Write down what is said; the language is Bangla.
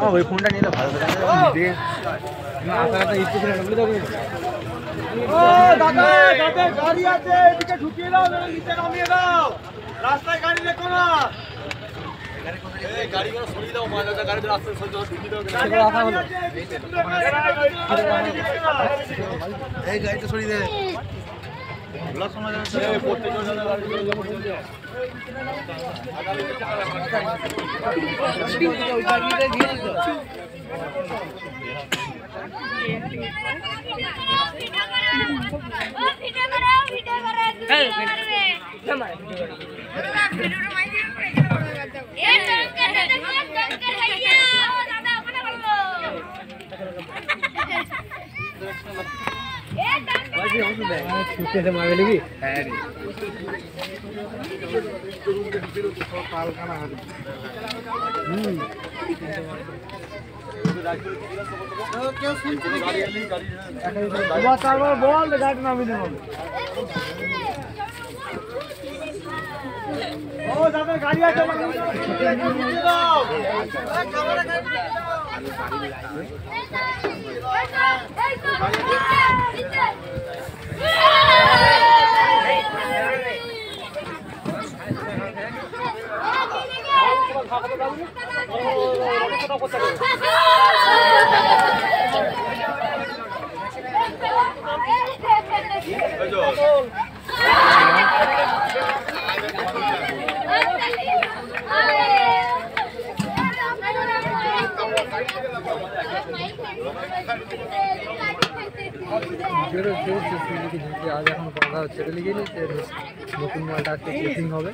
ওই ফোনটা নিলে ভালো হতো গাড়ি আছে এদিকে ঢুকিয়ে দাও নিচে নামিয়ে দাও রাস্তায় গাড়ি রেখো না গাড়িগুলো সরিয়ে দাও গাড়ি রাস্তায় ঢুকিয়ে দাও এই গাড়িটা সরিয়ে দে শোনা যাচ্ছে छुट्टे से मारे लगी बोल गाड़ी नामी गाड़ी आज এখন কথা হচ্ছে লিখে নিচ্ছে নতুন মালটা আজকে চেকিং হবে